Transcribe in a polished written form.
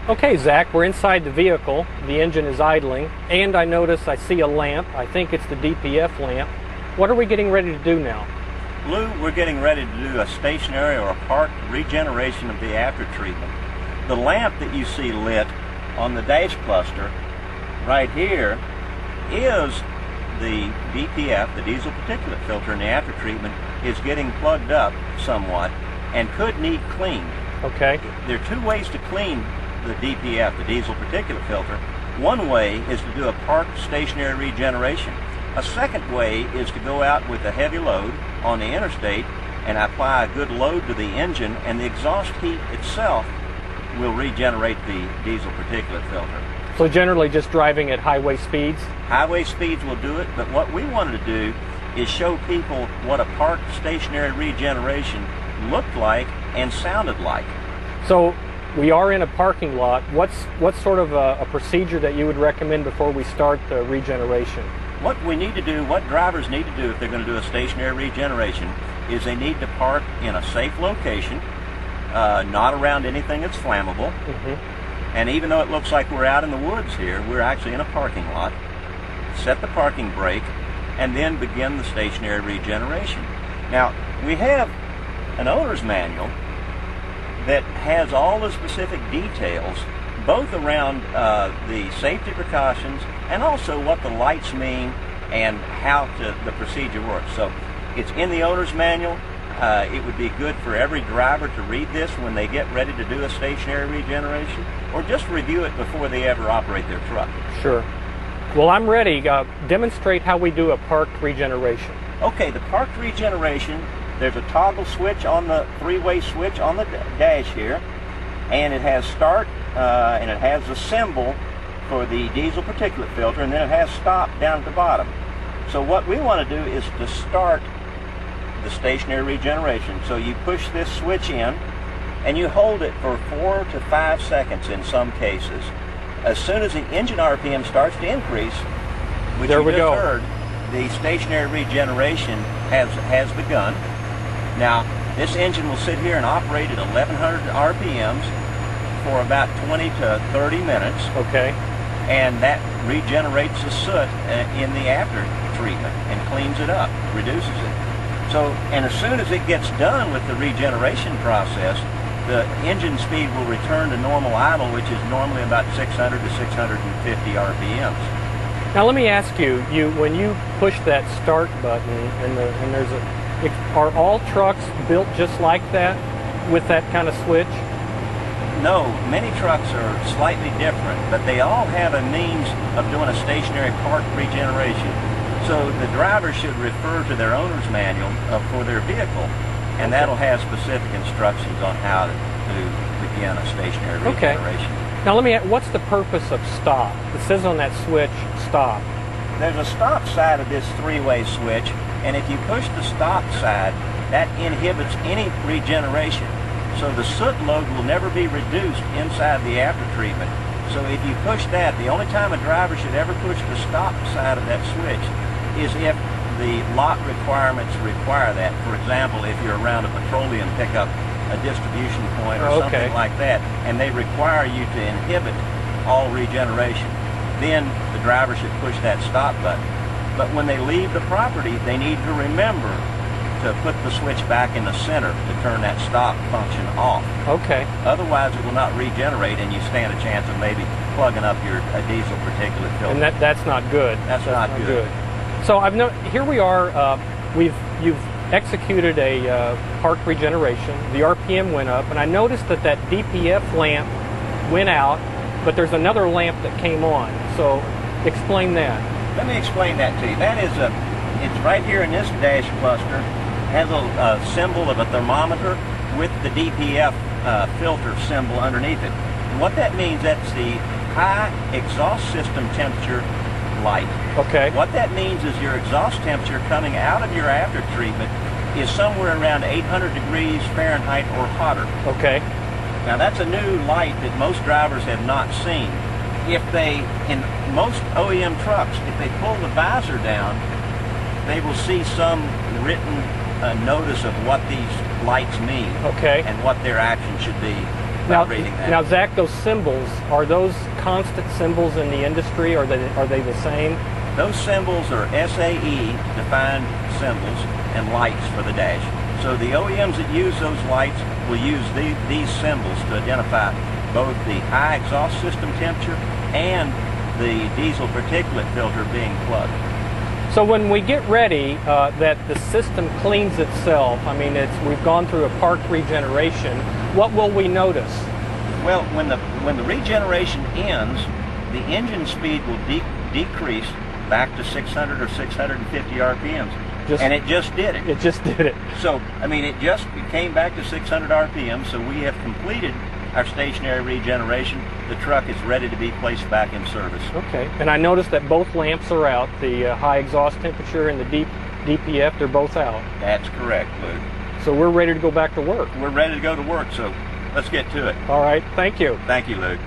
Okay, Zach, we're inside the vehicle. The engine is idling, and I see a lamp. I think it's the DPF lamp. What are we getting ready to do now? Lou, we're getting ready to do a stationary or a park regeneration of the after treatment. The lamp that you see lit on the dash cluster right here is the DPF, the diesel particulate filter in the after treatment, is getting plugged up somewhat and could need cleaned. Okay. There are two ways to clean the DPF, the diesel particulate filter. One way is to do a park stationary regeneration. A second way is to go out with a heavy load on the interstate and apply a good load to the engine, and the exhaust heat itself will regenerate the diesel particulate filter. So generally just driving at highway speeds? Highway speeds will do it, but what we wanted to do is show people what a park stationary regeneration looked like and sounded like. So we are in a parking lot. What's sort of a procedure that you would recommend before we start the regeneration? What we need to do, what drivers need to do if they're going to do a stationary regeneration, is they need to park in a safe location, not around anything that's flammable. And even though it looks like we're out in the woods here, we're actually in a parking lot. Set the parking brake, and then begin the stationary regeneration. Now, we have an owner's manual that has all the specific details, both around the safety precautions and also what the lights mean and how the procedure works. So it's in the owner's manual. It would be good for every driver to read this when they get ready to do a stationary regeneration, or just review it before they ever operate their truck. Sure. Well, I'm ready. Demonstrate how we do a parked regeneration. Okay, the parked regeneration, there's a toggle switch on the three-way switch on the dash here, and it has start, and it has the symbol for the diesel particulate filter, and then it has stop down at the bottom. So what we want to do is to start the stationary regeneration. So you push this switch in, and you hold it for 4 to 5 seconds in some cases. As soon as the engine RPM starts to increase, which you just heard, the stationary regeneration has begun. Now, this engine will sit here and operate at 1100 RPMs for about 20 to 30 minutes. Okay. And that regenerates the soot in the after treatment and cleans it up, reduces it. So, and as soon as it gets done with the regeneration process, the engine speed will return to normal idle, which is normally about 600 to 650 RPMs. Now let me ask you, when you push that start button and there's are all trucks built just like that with that kind of switch? No, many trucks are slightly different, but they all have a means of doing a stationary park regeneration. So the driver should refer to their owner's manual for their vehicle, and that'll have specific instructions on how to begin a stationary regeneration. Now let me ask, what's the purpose of stop? It says on that switch, stop. There's a stop side of this three-way switch, and if you push the stop side, that inhibits any regeneration. So the soot load will never be reduced inside the after treatment. So if you push that, the only time a driver should ever push the stop side of that switch is if the lot requirements require that. For example, if you're around a petroleum pickup, a distribution point, or something like that, and they require you to inhibit all regeneration, then the driver should push that stop button. But when they leave the property, they need to remember to put the switch back in the center to turn that stop function off. Okay. Otherwise, it will not regenerate, and you stand a chance of maybe plugging up your diesel particulate filter. And that's not good. That's not good. So here we are. You've executed a park regeneration. The RPM went up, and I noticed that DPF lamp went out, but there's another lamp that came on. So explain that. Let me explain that to you. That is it's right here in this dash cluster. Has a symbol of a thermometer with the DPF filter symbol underneath it. And what that means, that's the high exhaust system temperature light. Okay. What that means is your exhaust temperature coming out of your after treatment is somewhere around 800 degrees Fahrenheit or hotter. Okay. Now that's a new light that most drivers have not seen. If they, in most OEM trucks, if they pull the visor down, they will see some written notice of what these lights mean, and what their action should be. about reading that. Now, Zach, those symbols, are those constant symbols in the industry, or are they the same? Those symbols are SAE defined symbols and lights for the dash. So the OEMs that use those lights will use these symbols to identify both the high exhaust system temperature and the diesel particulate filter being plugged. So when we get ready, that the system cleans itself, I mean, we've gone through a park regeneration, what will we notice? Well, when the regeneration ends, the engine speed will decrease back to 600 or 650 RPMs. And it just did it. It just did it. So, I mean, it came back to 600 RPM, so we have completed our stationary regeneration. The truck is ready to be placed back in service. Okay, and I noticed that both lamps are out. The high exhaust temperature and the DPF, they're both out. That's correct, Luke. So we're ready to go back to work. We're ready to go to work, so let's get to it. All right, thank you. Thank you, Luke.